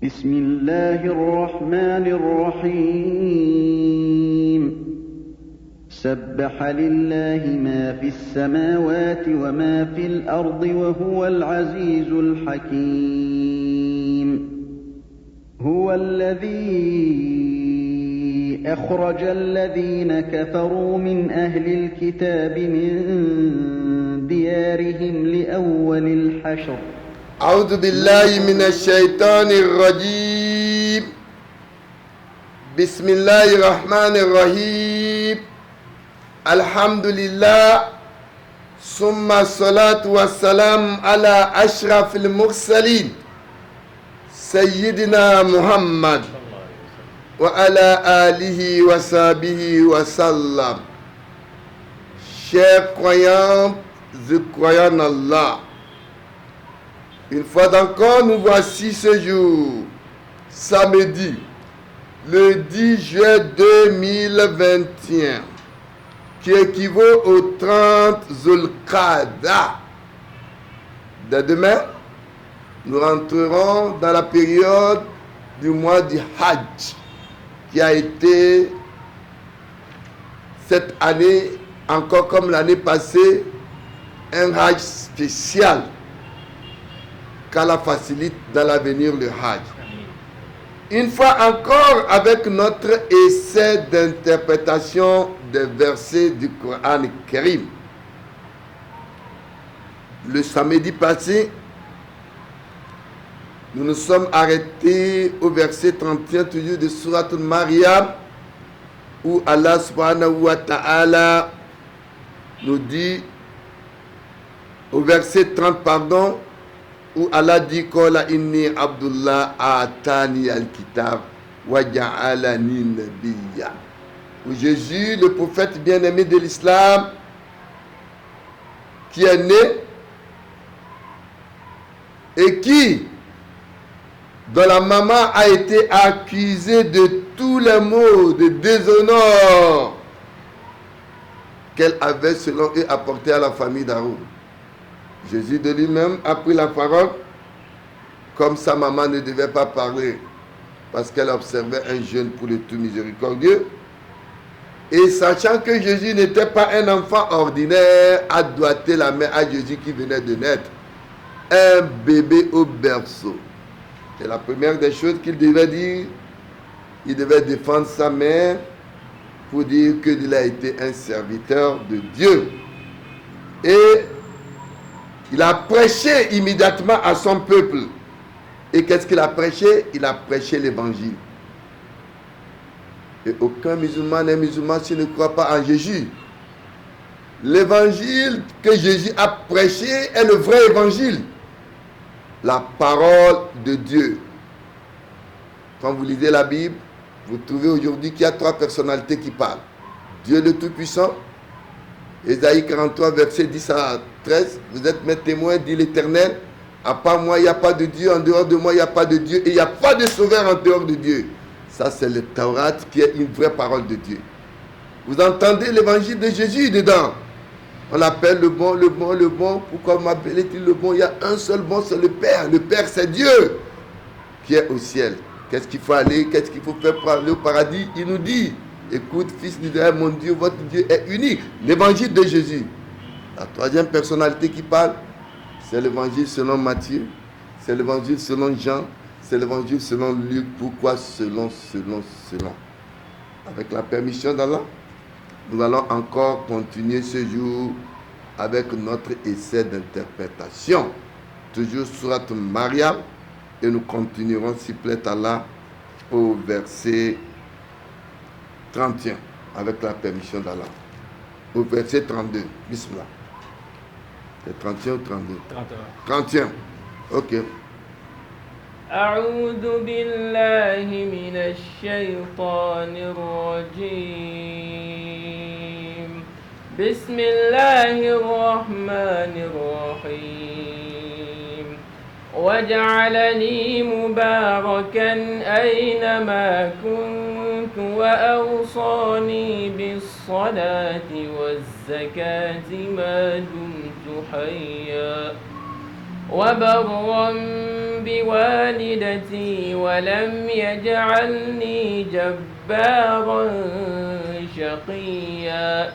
بسم الله الرحمن الرحيم سبح لله ما في السماوات وما في الأرض وهو العزيز الحكيم هو الذي أخرج الذين كفروا من أهل الكتاب من ديارهم لأول الحشر أعوذ بالله من الشيطان الرجيم بسم الله الرحمن الرحيم الحمد لله ثم الصلاة والسلام على أشرف المرسلين سيدنا محمد وعلى آله وصحبه وسلم. Chers croyants et croyants en Allah, une fois encore, nous voici ce jour, samedi, le 10 juillet 2021, qui équivaut au 30 Zulqa'da. Dès demain, nous rentrerons dans la période du mois du Hajj, qui a été cette année, encore comme l'année passée, un Hajj spécial, qu'Allah facilite dans l'avenir le Hajj. Une fois encore avec notre essai d'interprétation des versets du Coran Karim. Le samedi passé, nous nous sommes arrêtés au verset 31 toujours de Surat Maryam, où Allah subhanahu wa ta'ala nous dit, au verset 30 pardon, où Allah dit Kola inni Abdullah atani al-kitab wa ja'alani nabiyya. Où Jésus, le prophète bien-aimé de l'islam, qui est né et qui, dont la maman a été accusée de tous les maux de déshonneur qu'elle avait selon eux apporté à la famille d'Aaron. Jésus de lui-même a pris la parole, comme sa maman ne devait pas parler, parce qu'elle observait un jeune pour le tout miséricordieux. Et sachant que Jésus n'était pas un enfant ordinaire, a doigté la main à Jésus qui venait de naître, un bébé au berceau. C'est la première des choses qu'il devait dire. Il devait défendre sa mère pour dire qu'il a été un serviteur de Dieu. Et il a prêché immédiatement à son peuple. Et qu'est-ce qu'il a prêché? Il a prêché l'évangile. Et aucun musulman n'est musulman s'il ne croit pas en Jésus. L'évangile que Jésus a prêché est le vrai évangile. La parole de Dieu. Quand vous lisez la Bible, vous trouvez aujourd'hui qu'il y a 3 personnalités qui parlent. Dieu le Tout-Puissant, Ésaïe 43, verset 10 à 13, vous êtes mes témoins, dit l'Éternel, à part moi, il n'y a pas de Dieu, en dehors de moi, il n'y a pas de Dieu, et il n'y a pas de sauveur en dehors de Dieu. Ça, c'est le Taurat qui est une vraie parole de Dieu. Vous entendez l'évangile de Jésus dedans. On l'appelle le bon, le bon, le bon. Pourquoi m'appelait-il le bon? Il y a un seul bon, c'est le Père. Le Père, c'est Dieu qui est au ciel. Qu'est-ce qu'il faut aller? Qu'est-ce qu'il faut faire pour aller au paradis? Il nous dit, écoute, fils d'Israël, mon Dieu, votre Dieu est unique. L'évangile de Jésus. La 3e personnalité qui parle, c'est l'évangile selon Matthieu, c'est l'évangile selon Jean, c'est l'évangile selon Luc. Pourquoi selon? Avec la permission d'Allah, nous allons encore continuer ce jour avec notre essai d'interprétation. Toujours Surat Maryam, et nous continuerons, s'il plaît Allah, au verset 31, avec la permission d'Allah. Au verset 32, Bismillah. C'est 31 ou 32? 31. Ok. أعوذ بالله من الشيطان الرجيم بسم الله الرحمن الرحيم وجعلني مباركا أينما كنت وأوصاني بالصلاة والزكاة ما دمت حيا وبرا بوالدتي ولم يجعلني جبارا شقيا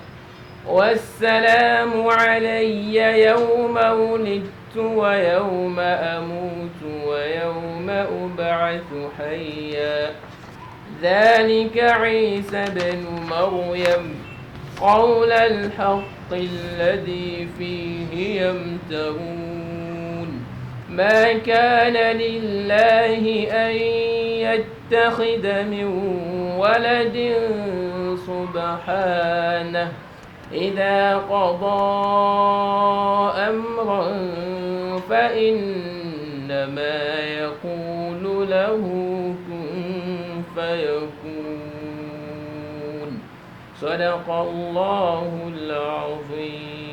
والسلام علي يوم ولدت ويوم أموت ويوم أبعث حيا ذلك عيسى بن مريم قول الحق الذي فيه يمترون ما كان لله أن يتخذ من ولد سبحانه إذا قضى أمرا فإنما يقول له كن فيكون صدق الله العظيم.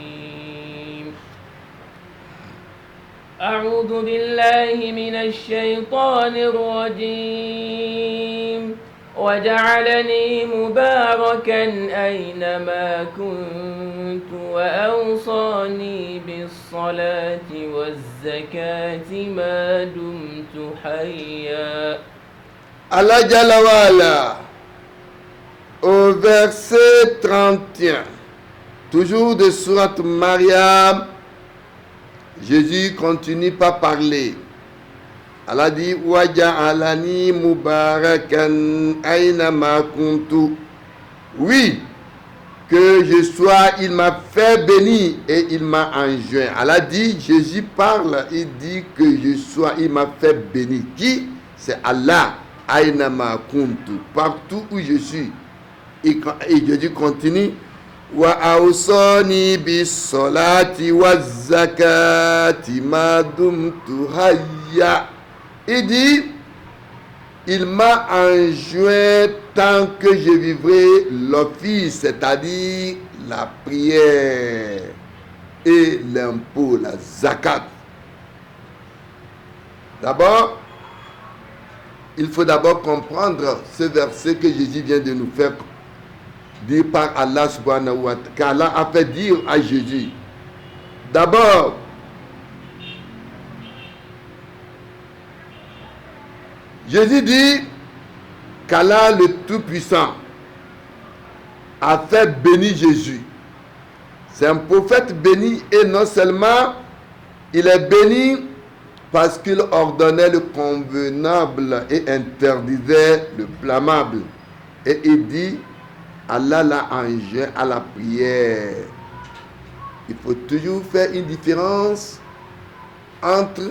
أعوذ بالله من الشيطان الرجيم. وجعلني مباركا أينما كنت وأوصاني بالصلاة والزكاة ما دمت حيا. Allah Jalla wa Ala, au verset 31, toujours de Sourate Maryam, Jésus continue par parler. Allah dit Waja'alani mubarakan aynama kuntu. Oui, que je sois, il m'a fait bénir et il m'a enjoint. Allah dit, Jésus parle, il dit que je sois, il m'a fait bénir. Qui? C'est Allah. Aynama kuntu, partout où je suis. Et Jésus continue Wa awsani bis salati wa zakati ma dumtu hayya. Il dit, il m'a enjoint tant que je vivrai l'office, c'est-à-dire la prière et l'impôt, la zakat. D'abord, il faut d'abord comprendre ce verset que Jésus vient de nous faire dire par Allah subhanahu wa ta'ala, qu'Allah a fait dire à Jésus. D'abord, Jésus dit qu'Allah le Tout-Puissant a fait bénir Jésus. C'est un prophète béni et non seulement il est béni parce qu'il ordonnait le convenable et interdisait le blâmable. Et il dit, Allah l'a enjoint à la prière. Il faut toujours faire une différence entre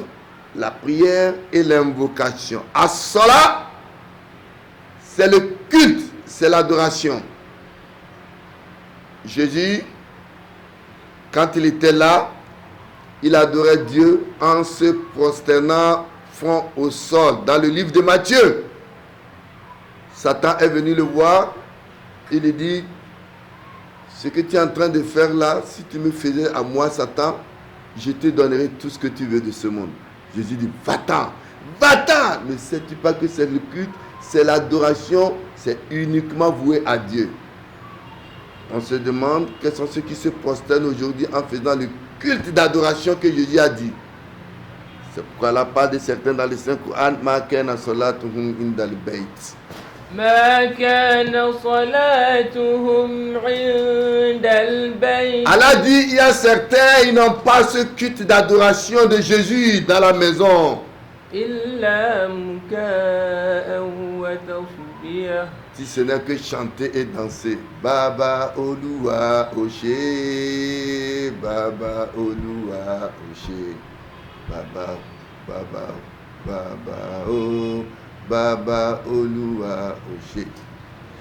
la prière et l'invocation. As-salat, c'est le culte, c'est l'adoration. Jésus, quand il était là, il adorait Dieu en se prosternant front au sol. Dans le livre de Matthieu, Satan est venu le voir. Il lui dit, ce que tu es en train de faire là, si tu me faisais à moi, Satan, je te donnerai tout ce que tu veux de ce monde. Jésus dit, va-t'en, va-t'en. Ne sais-tu pas que c'est le culte, c'est l'adoration, c'est uniquement voué à Dieu. On se demande quels sont ceux qui se prosternent aujourd'hui en faisant le culte d'adoration que Jésus a dit. C'est pourquoi la part de certains dans le Saint-Coran, ma kana salatuhum indal bayt. ما كان صلاتهم عند البيت. Allah dit, il y a certains, ils n'ont pas ce culte d'adoration de Jésus dans la maison. إلا مكاء وتصدية. Si ce n'est que chanter et danser. Baba Oluwa Oshe, Baba Oluwa Oshe, Baba, Baba, Baba, oh. Baba Oluwa Oshe.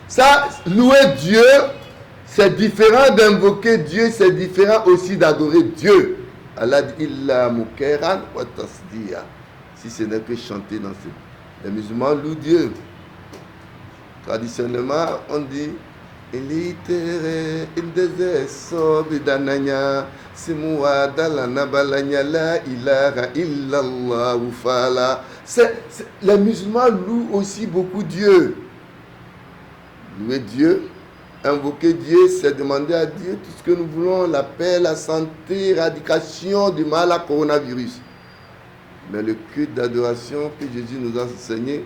Ça, louer Dieu, c'est différent d'invoquer Dieu, c'est différent aussi d'adorer Dieu. Allah dit illa mukeran wa tasdiya. Si ce n'est que chanter, danser. Les musulmans louent Dieu. Traditionnellement, on dit Ilitere indeze sobidananya simwa dalana balanya la ilaha illallah fala. Les musulmans louent aussi beaucoup Dieu. Louer Dieu, invoquer Dieu, c'est demander à Dieu tout ce que nous voulons, la paix, la santé, éradication du mal à coronavirus. Mais le culte d'adoration que Jésus nous a enseigné,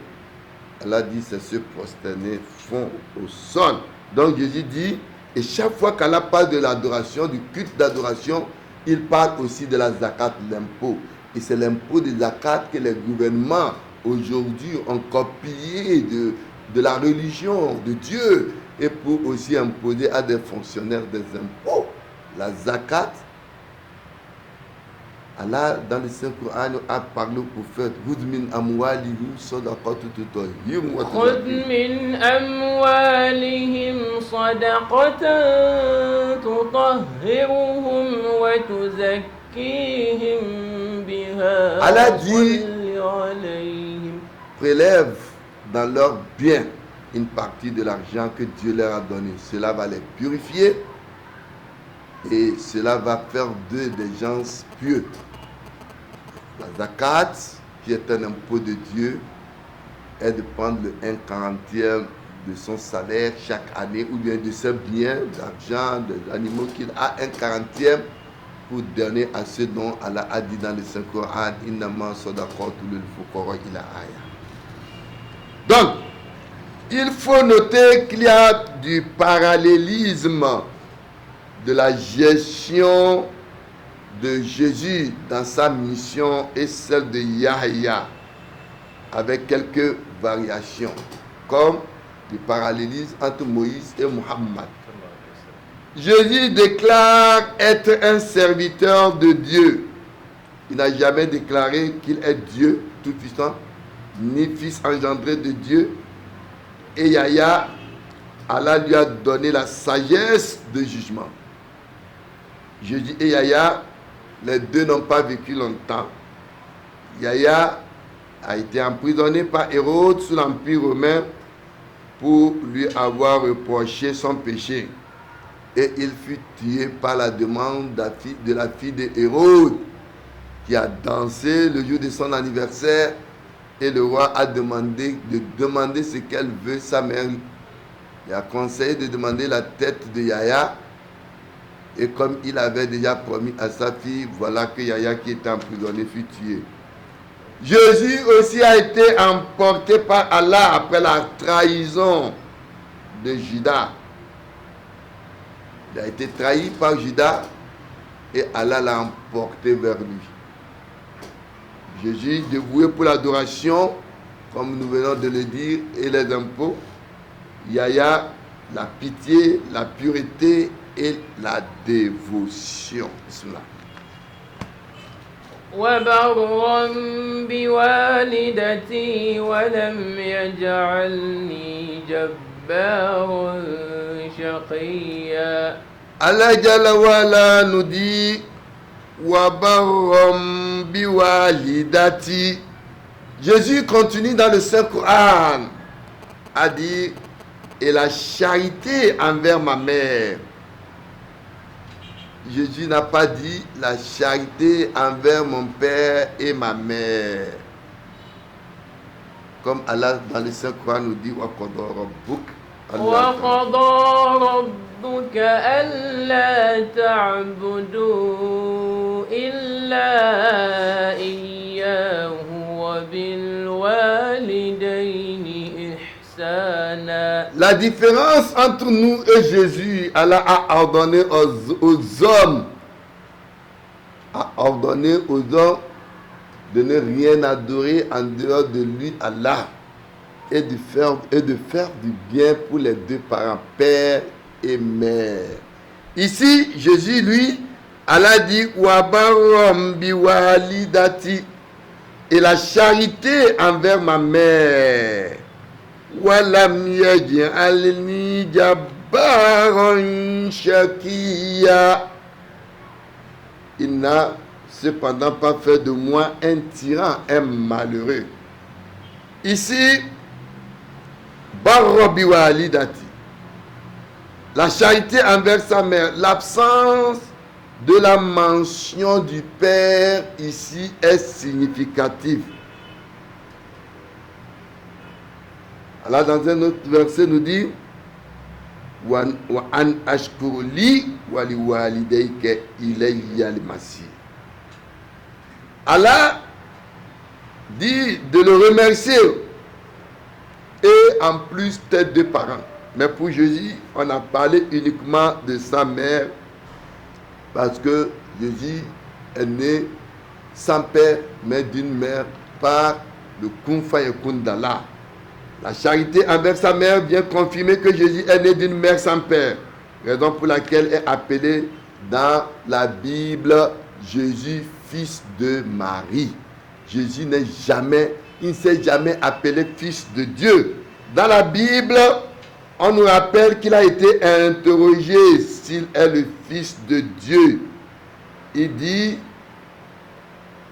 Allah dit, c'est se prosterner fond au sol. Donc Jésus dit, et chaque fois qu'Allah parle de l'adoration, du culte d'adoration, il parle aussi de la zakat, l'impôt. Et c'est l'impôt des zakat que les gouvernements aujourd'hui ont copié de la religion de Dieu et pour aussi imposer à des fonctionnaires des impôts. La zakat, Allah, dans le Saint-Coran, a parlé au prophète, خذ من أموالهم صدقة تطهرهم خذ من أموالهم صدقة تطهرهم وتزكيهم بها Allah dit, وصل عليهم. prélève dans leurs biens une partie de l'argent que Dieu leur a donné. Cela va les purifier et cela va faire d'eux des gens pieux. La zakat, qui est un impôt de Dieu, est de prendre le 1/40e de son salaire chaque année ou bien de ses biens, d'argent, des animaux qu'il a, 1/40e pour donner à ceux dont Allah a dit dans le Saint-Coran, Innama sadaqatul fuqara ila aya. Donc, il faut noter qu'il y a du parallélisme de la gestion de Jésus dans sa mission et celle de Yahya, avec quelques variations, comme le parallélisme entre Moïse et Mohammed. Jésus déclare être un serviteur de Dieu. Il n'a jamais déclaré qu'il est Dieu tout-puissant, ni fils engendré de Dieu. Et Yahya, Allah lui a donné la sagesse de jugement. Jésus et Yahya, les deux n'ont pas vécu longtemps. Yahya a été emprisonné par Hérode sous l'Empire romain pour lui avoir reproché son péché. Et il fut tué par la demande de la fille de Hérode, qui a dansé le jour de son anniversaire. Et le roi a demandé de demander ce qu'elle veut, sa mère. Il a conseillé de demander la tête de Yahya. Et comme il avait déjà promis à sa fille, voilà que Yahya qui était emprisonné fut tué. Jésus aussi a été emporté par Allah après la trahison de Judas. Il a été trahi par Judas et Allah l'a emporté vers lui. Jésus dévoué pour l'adoration, comme nous venons de le dire, et les impôts. Yahya, la pitié, la pureté et la dévotion. Bismillah. وبرا بوالدتي ولم يجعلني جبارا شقيا. Allah Jalla wala nous dit Wabaram biwalidati. Jésus continue dans le Saint-Coran à dire et la charité envers ma mère. Jésus n'a pas dit la charité envers mon père et ma mère. Comme Allah dans le Saint-Coran nous dit وَقَضَى ربك ألا تعبدوا إلا إياه وبالوالدين إحسانا. La différence entre nous et Jésus, Allah a ordonné aux hommes de ne rien adorer en dehors de lui, Allah, et de faire du bien pour les deux parents, père et mère. Ici, Jésus, lui, Allah dit Wabaram biwalidati, et la charité envers ma mère. Walam yaj'alni jabbaran shaqiya. Il n'a cependant pas fait de moi un tyran, un malheureux. Ici, Barra biwalidati, la charité envers sa mère, l'absence de la mention du père ici est significative. Allah dans un autre verset nous dit wa an ashkur li wa li walidayka ilayya al-masir. Allah dit de le remercier. Et en plus, tes deux parents. Mais pour Jésus, on a parlé uniquement de sa mère. Parce que Jésus est né sans père, mais d'une mère par le Kun Fayakun d'Allah. La charité envers sa mère vient confirmer que Jésus est né d'une mère sans père. Raison pour laquelle est appelé dans la Bible Jésus, fils de Marie. Jésus n'est jamais, il ne s'est jamais appelé fils de Dieu. Dans la Bible, on nous rappelle qu'il a été interrogé s'il est le fils de Dieu. Il dit,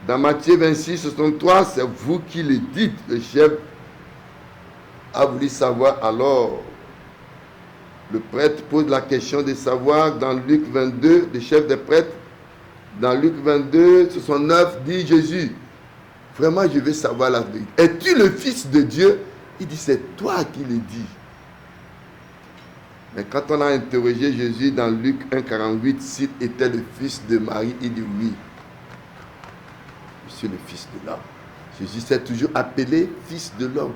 dans Matthieu 26, 63, c'est vous qui le dites. Le chef a voulu savoir alors. Le prêtre pose la question de savoir dans Luc 22, le chef des prêtres, dans Luc 22, 69, dit Jésus, vraiment je veux savoir la vérité. Es-tu le fils de Dieu? Il dit, c'est toi qui le dis. Mais quand on a interrogé Jésus dans Luc 1, 48, s'il était le fils de Marie, il dit oui. Je suis le fils de l'homme. Jésus s'est toujours appelé fils de l'homme.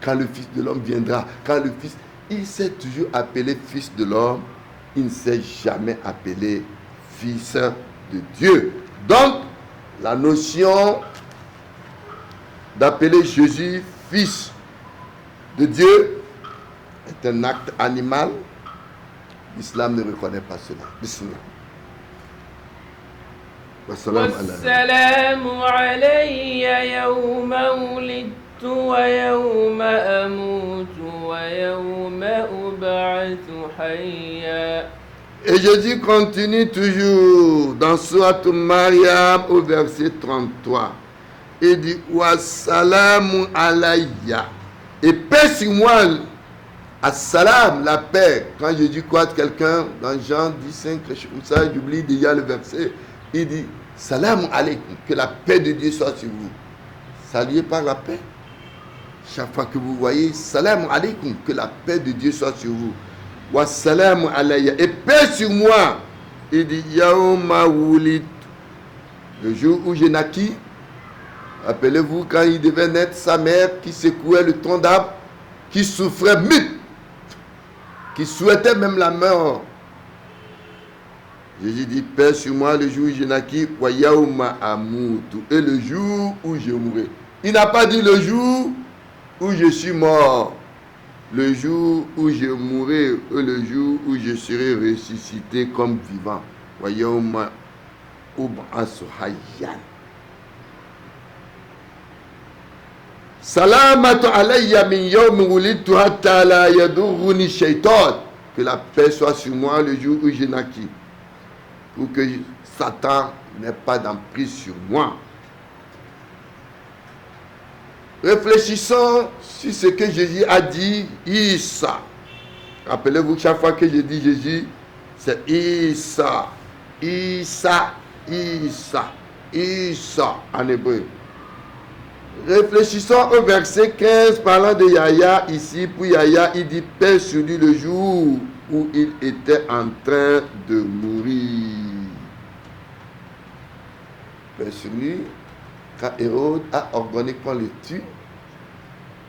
Quand le fils de l'homme viendra, il s'est toujours appelé fils de l'homme. Il ne s'est jamais appelé fils de Dieu. Donc, la notion d'appeler Jésus fils de Dieu est un acte animal. L'islam ne reconnaît pas cela. Bismillah. والسلام علي يوم ولدت ويوم أموت ويوم أبعث حيا. Et Jésus continue toujours dans Surat Maryam au verset 33. Il dit Wassalamu alayya. Et paix sur moi. Assalam, la paix. Quand Jésus croise quelqu'un dans Jean 15, quelque chose comme ça, j'oublie déjà le verset. Il dit Salam alaykum, que la paix de Dieu soit sur vous. Saluez par la paix. Chaque fois que vous voyez Salam alaykum, que la paix de Dieu soit sur vous. Wassalamu alayya, et paix sur moi. Il dit Yauma wulit, le jour où j'ai naquis. Rappelez-vous quand il devait naître, sa mère qui secouait le tronc d'arbre, qui souffrait mute, qui souhaitait même la mort. Jésus dit, paix sur moi le jour où je naquis, wa yauma amutu, et le jour où je mourrai. Il n'a pas dit le jour où je suis mort, le jour où je mourrai, et le jour où je serai ressuscité comme vivant. Wa yauma ub'asu hayyan. Salamatu alayya min yawmi wulidtu hatta la yadurruni shaytan. Que la paix soit sur moi le jour où je naquis, pour que Satan n'ait pas d'emprise sur moi. Réfléchissons sur ce que Jésus a dit, Issa. Rappelez-vous que chaque fois que je dis Jésus, c'est Issa, Issa, Issa, Issa en hébreu. Réfléchissons au verset 15 parlant de Yahya ici. Pour Yahya, il dit paix sur lui le jour où il était en train de mourir. Paix sur lui, quand Hérode a ordonné qu'on le tue,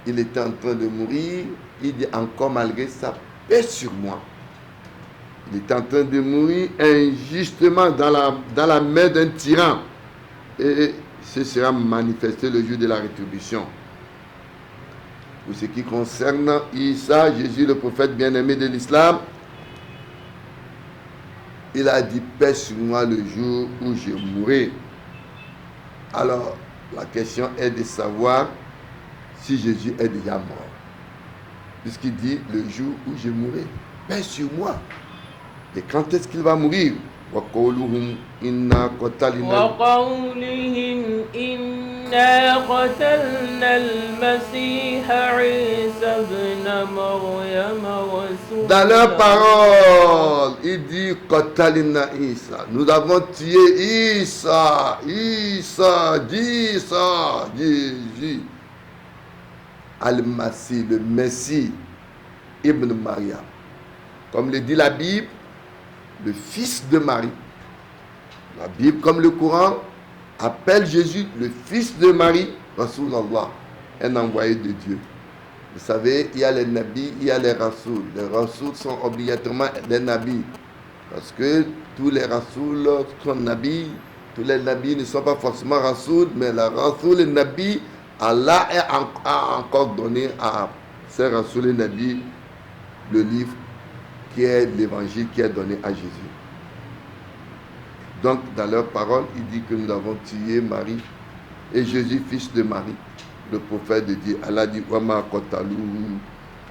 il était en train de mourir. Il dit encore malgré ça, paix sur moi. Il était en train de mourir injustement dans la main d'un tyran. Et ce sera manifesté le jour de la rétribution. Pour ce qui concerne Isa, Jésus, le prophète bien-aimé de l'islam, il a dit paix sur moi le jour où je mourrai. Alors, la question est de savoir si Jésus est déjà mort. Puisqu'il dit le jour où je mourrai, paix sur moi. Et quand est-ce qu'il va mourir? وقولهم إنا قتلنا وقولهم إنا قتلنا المسيح عيسى ابن مريم رسول Dans leur parole, il dit قتلنا Isa. Nous avons tué Isa, Jésus. Al-Masih, le Messie, Ibn Maryam. Comme le dit la Bible, le fils de Marie. La Bible, comme le Coran, appelle Jésus le fils de Marie, Rasulallah, un envoyé de Dieu. Vous savez, il y a les nabis, il y a les rasouls. Les rasouls sont obligatoirement des nabis. Parce que tous les rasouls sont nabis. Tous les nabis ne sont pas forcément rasouls, mais la rasoul et nabi, Allah a encore donné à ces rasouls et nabis le livre qui est l'évangile qui est donné à Jésus. Donc, dans leur parole, il dit que nous avons tué Marie et Jésus, fils de Marie, le prophète de Dieu. Allah dit Wama qataluhu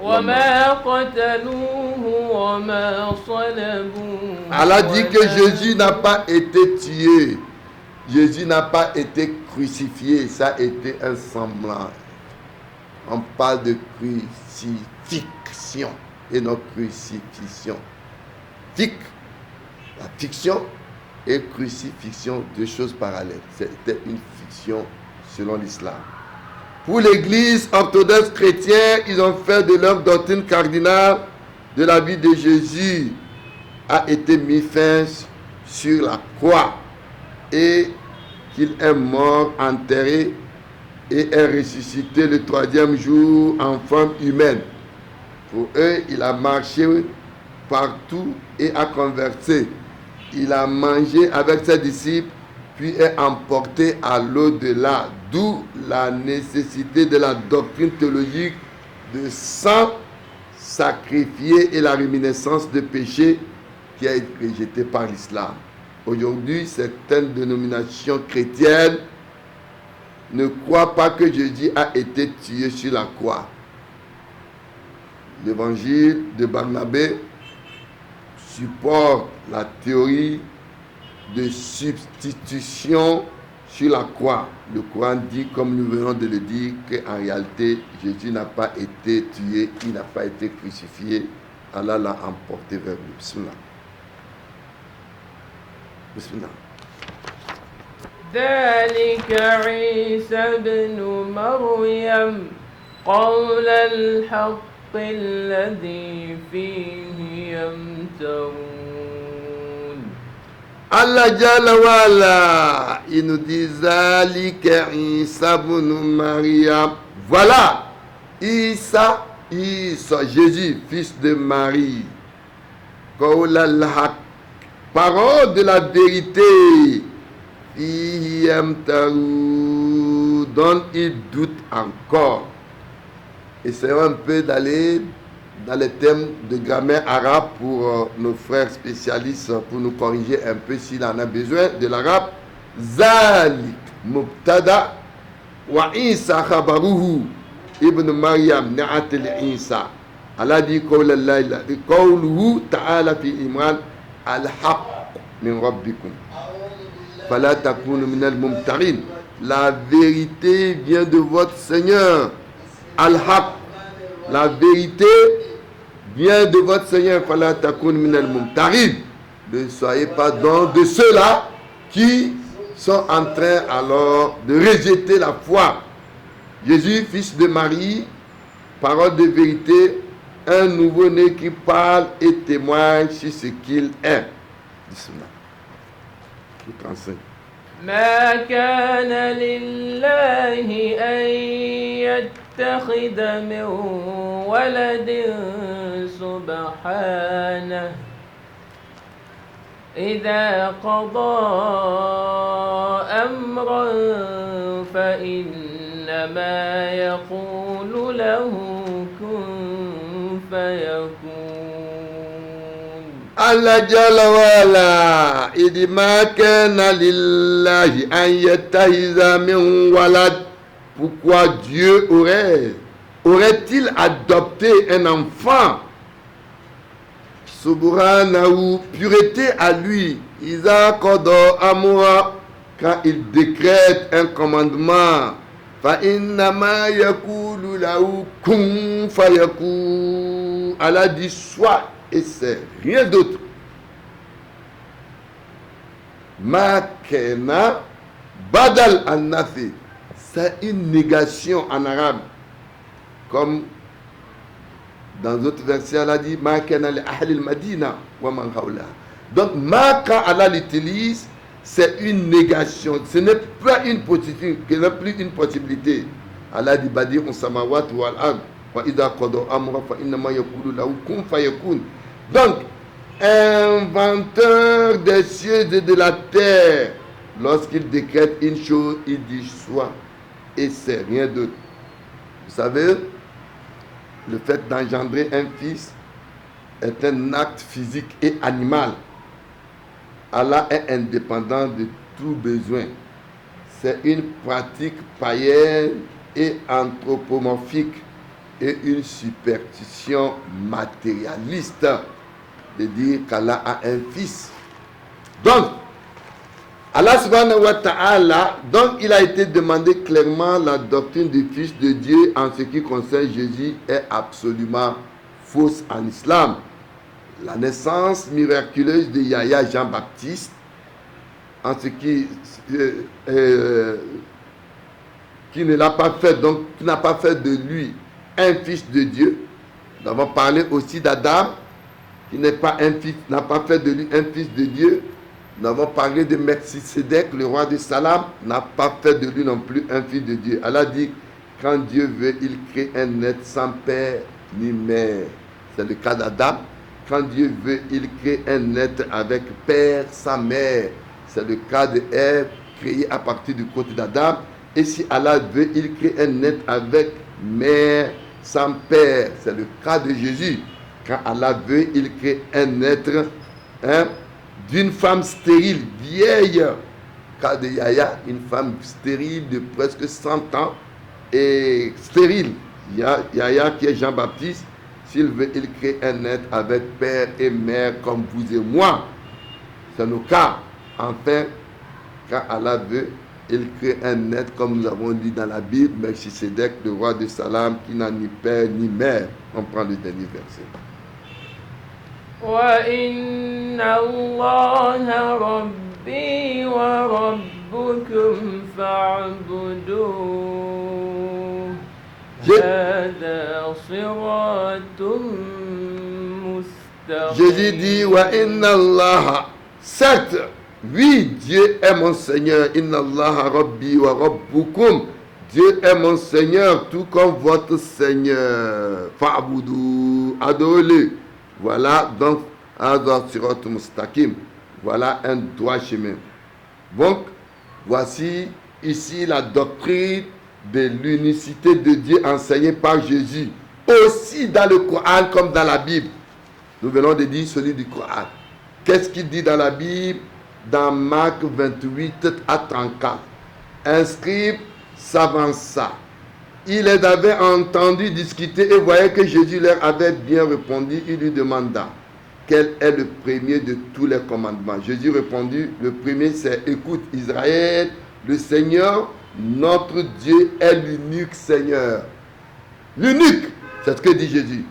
وما قتلوه وما صلبوه. Allah dit que Jésus n'a pas été tué. Jésus n'a pas été crucifié. Ça a été un semblant. On parle de crucifixion et non crucifixion. La fiction et crucifixion, deux choses parallèles. C'était une fiction selon l'islam. Pour l'église orthodoxe chrétienne, ils ont fait de leur doctrine cardinale de la vie de Jésus a été mis fin sur la croix et qu'il est mort, enterré et est ressuscité le troisième jour en forme humaine. Pour eux, il a marché partout et a conversé. Il a mangé avec ses disciples, puis est emporté à l'au-delà. D'où la nécessité de la doctrine théologique de sang sacrifié et la réminiscence de péché qui a été rejetée par l'islam. Aujourd'hui, certaines dénominations chrétiennes ne croient pas que Jésus a été tué sur la croix. L'évangile de Barnabé supporte la théorie de substitution sur la croix. Le Coran dit, comme nous venons de le dire, qu'en réalité, Jésus n'a pas été tué, il n'a pas été crucifié. Allah l'a emporté vers lui. Bismillah. Bismillah. ذلك عيسى بن مريم قول الحق الذي فيه يمترون. Allah Jalla wala, il nous dit Zalika Isa ibn Maryam. Voilà, Isa, Jésus, fils de Marie. Qawl al-haq, parole de la vérité. Fihi yamtaru, dont il doute encore. Essayons un peu d'aller dans les thèmes de grammaire arabe pour nos frères spécialistes, pour nous corriger un peu s'il en a besoin de l'arabe. Zalik mubtada wa Isa khabaruhu ibn Maryam na'at al-Isa. Allah dit qawluhu ta'ala fi Imran al-haq min rabbikum fala takunu min al-mumtarin. La vérité vient de votre Seigneur. Al-haq, la vérité vient de votre Seigneur. Fala takun minal mumtarin. Ne soyez pas donc de ceux-là qui sont en train alors de rejeter la foi. Jésus, fils de Marie, parole de vérité, un nouveau-né qui parle et témoigne sur ce qu'il est. Bismillah. 35. ما كان لله أن يتخذ من ولد سبحانه إذا قضى أمرا فإنما يقول له كن فيكون. Allah Jalla wala, il dit ma kana lillahi an yattahiza min walad. Pourquoi Dieu aurait-il adopté un enfant? Subhanahu, pureté à lui. Iza qada amra, quand il décrète un commandement. Fa innama yakulu lahu kun fayakun. Allah dit soit et c'est rien d'autre. Ma kana badal an-nafi. C'est une négation en arabe. Comme dans d'autres versets, Allah dit Ma kana li ahli al-Madina wa man hawla. Donc, ma, quand Allah l'utilise, c'est une négation. Ce n'est pas une possibilité. Ce n'est plus une possibilité. Allah dit Badi'u samawati wal ard wa idha qada amra fa innama yaqulu lahu kun fayakun. Donc, inventeur des cieux et de la terre, lorsqu'il décrète une chose, il dit soit, et c'est rien d'autre. Vous savez, le fait d'engendrer un fils est un acte physique et animal. Allah est indépendant de tout besoin. C'est une pratique païenne et anthropomorphique et une superstition matérialiste de dire qu'Allah a un fils. Donc, Allah subhanahu wa ta'ala, donc il a été demandé clairement la doctrine du Fils de Dieu en ce qui concerne Jésus est absolument fausse en islam. La naissance miraculeuse de Yahya Jean-Baptiste, en ce qui ne l'a pas fait, donc qui n'a pas fait de lui un fils de Dieu. Nous avons parlé aussi d'Adam, qui n'est pas un fils, n'a pas fait de lui un fils de Dieu. Nous avons parlé de Melchisédek, le roi de Salam, n'a pas fait de lui non plus un fils de Dieu. Allah dit, quand Dieu veut, il crée un être sans père ni mère. C'est le cas d'Adam. Quand Dieu veut, il crée un être avec père sans mère. C'est le cas d'Ève, créé à partir du côté d'Adam. Et si Allah veut, il crée un être avec mère sans père. C'est le cas de Jésus. Quand Allah veut, il crée un être d'une femme stérile, vieille. Cas de Yahya, une femme stérile de presque 100 ans et stérile. Yahya qui est Jean-Baptiste, s'il veut, il crée un être avec père et mère comme vous et moi. C'est nos cas. Enfin, quand Allah veut, il crée un être comme nous avons dit dans la Bible, Melchisédek, le roi de Salam, qui n'a ni père ni mère. On prend le dernier verset. وَإِنَّ اللَّهَ رَبِّي وَرَبُّكُمْ فَاعْبُدُوهُ هَذَا صِرَاطٌ مُسْتَقِيمٌ. Jésus dit, وَإِنَّ اللَّهَ, certes, oui, Dieu est mon Seigneur. Inna Allah Rabbi wa Rabbukum. Dieu est mon Seigneur, tout comme votre Seigneur. Fa'budu, adorez-le. Voilà donc Hadha Sirat Mustaqim. Voilà un droit chemin. Donc, voici ici la doctrine de l'unicité de Dieu enseignée par Jésus. Aussi dans le Coran comme dans la Bible. Nous venons de dire celui du Coran. Qu'est-ce qu'il dit dans la Bible? Dans Marc 28 à 34. Un scribe s'avança. Il les avait entendus discuter et voyait que Jésus leur avait bien répondu. Il lui demanda, quel est le premier de tous les commandements? Jésus répondit, le premier c'est, écoute Israël, le Seigneur, notre Dieu est l'unique Seigneur. L'unique, c'est ce que dit Jésus.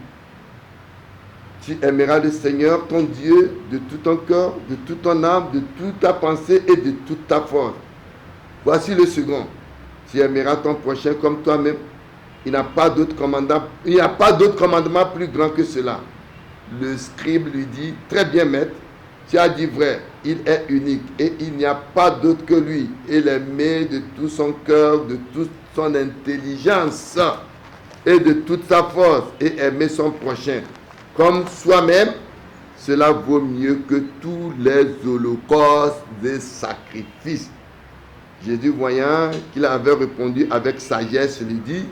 Tu aimeras le Seigneur, ton Dieu, de tout ton cœur, de toute ton âme, de toute ta pensée et de toute ta force. Voici le second. Tu aimeras ton prochain comme toi-même. Il n'y a pas d'autre commandement, plus grand que cela. Le scribe lui dit, très bien maître, tu as dit vrai, il est unique et il n'y a pas d'autre que lui. Il aimait de tout son cœur, de toute son intelligence et de toute sa force et aimer son prochain comme soi-même. Cela vaut mieux que tous les holocaustes et sacrifices. Jésus, voyant qu'il avait répondu avec sagesse, lui dit,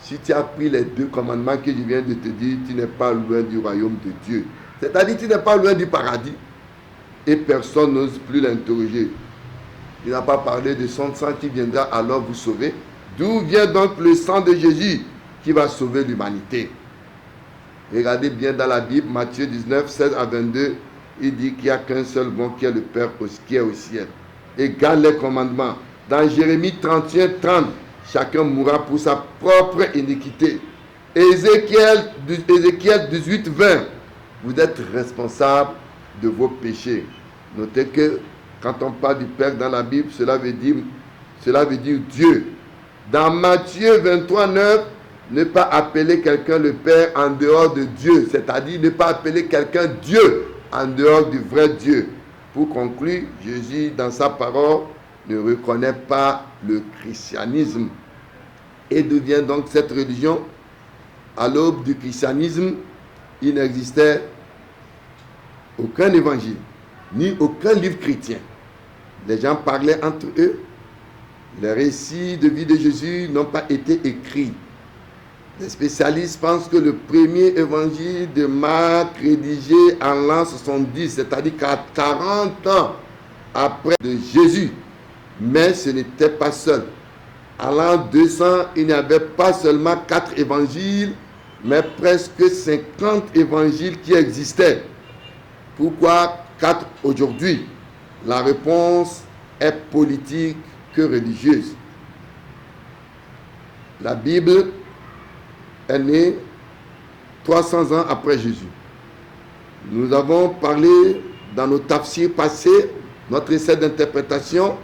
si tu as pris les deux commandements que je viens de te dire, tu n'es pas loin du royaume de Dieu. C'est-à-dire, tu n'es pas loin du paradis. Et personne n'ose plus l'interroger. Il n'a pas parlé de son sang qui viendra alors vous sauver. D'où vient donc le sang de Jésus qui va sauver l'humanité? Regardez bien dans la Bible, Matthieu 19, 16 à 22, il dit qu'il n'y a qu'un seul bon qui est le Père qui est au ciel. Et garde les commandements. Dans Jérémie 31, 30, chacun mourra pour sa propre iniquité. Ézéchiel 18, 20, vous êtes responsable de vos péchés. Notez que quand on parle du Père dans la Bible, cela veut dire Dieu. Dans Matthieu 23, 9, ne pas appeler quelqu'un le Père en dehors de Dieu, c'est-à-dire ne pas appeler quelqu'un Dieu en dehors du vrai Dieu. Pour conclure, Jésus, dans sa parole, ne reconnaît pas le christianisme. Et devient donc cette religion. À l'aube du christianisme, il n'existait aucun évangile, ni aucun livre chrétien. Les gens parlaient entre eux. Les récits de vie de Jésus n'ont pas été écrits. Les spécialistes pensent que le premier évangile de Marc, rédigé en l'an 70, c'est-à-dire qu'à 40 ans après de Jésus, mais ce n'était pas seul. En l'an 200, il n'y avait pas seulement 4 évangiles, mais presque 50 évangiles qui existaient. Pourquoi 4 aujourd'hui? La réponse est politique que religieuse. La Bible est née 300 ans après Jésus. Nous avons parlé dans nos tafsirs passés, notre essai d'interprétation,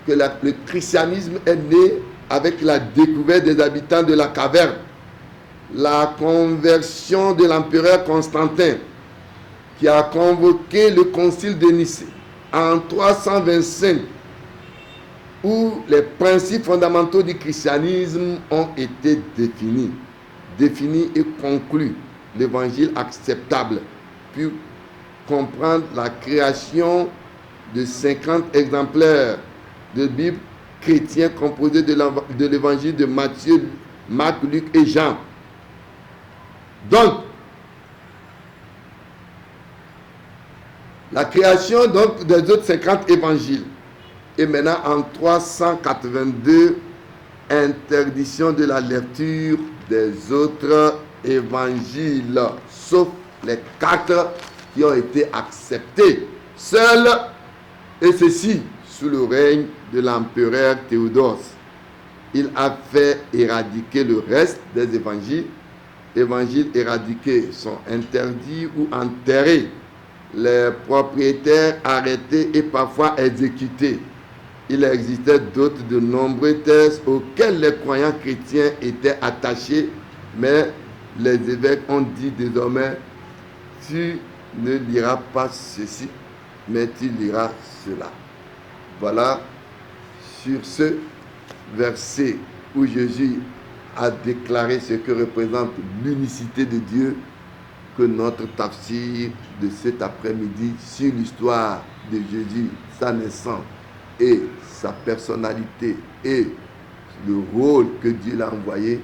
que le christianisme est né avec la découverte des habitants de la caverne, la conversion de l'empereur Constantin, qui a convoqué le concile de Nicée en 325, où les principes fondamentaux du christianisme ont été définis et conclus. L'évangile acceptable, puis comprendre la création de 50 exemplaires de Bible chrétien composés de l'évangile de Matthieu, Marc, Luc et Jean. Donc, la création donc des autres 50 évangiles. Et maintenant, en 382, interdiction de la lecture des autres évangiles, sauf les 4 qui ont été acceptés seuls, et ceci sous le règne de l'empereur Théodose. Il a fait éradiquer le reste des évangiles. Évangiles éradiqués sont interdits ou enterrés, les propriétaires arrêtés et parfois exécutés. Il existait d'autres de nombreux textes auxquels les croyants chrétiens étaient attachés, mais les évêques ont dit désormais, tu ne liras pas ceci, mais tu liras cela. Voilà sur ce verset où Jésus a déclaré ce que représente l'unicité de Dieu, que notre tafsir de cet après-midi sur l'histoire de Jésus, sa naissance et sa personnalité et le rôle que Dieu l'a envoyé,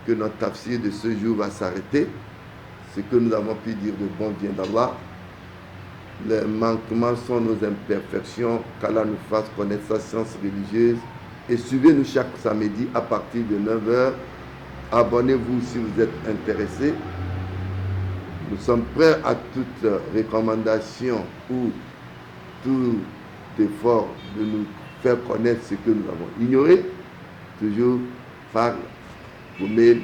que notre tafsir de ce jour va s'arrêter. Ce que nous avons pu dire de bon vient d'Allah. Les manquements sont nos imperfections, qu'Allah nous fasse connaître sa science religieuse. Et suivez-nous chaque samedi à partir de 9h. Abonnez-vous si vous êtes intéressés. Nous sommes prêts à toute recommandation ou tout effort de nous faire connaître ce que nous avons ignoré, toujours par vos mails,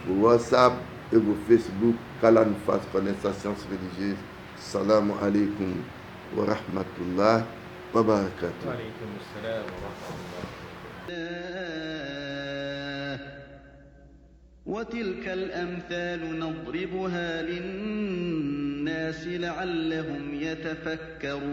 vos WhatsApp et vos Facebook, qu'Allah nous fasse connaître sa science religieuse. Salam alaikum wa rahmatullah wa barakatuh. Wa alaykum assalam wa rahmatullah. وتلك الأمثال نضربها للناس لعلهم يتفكرون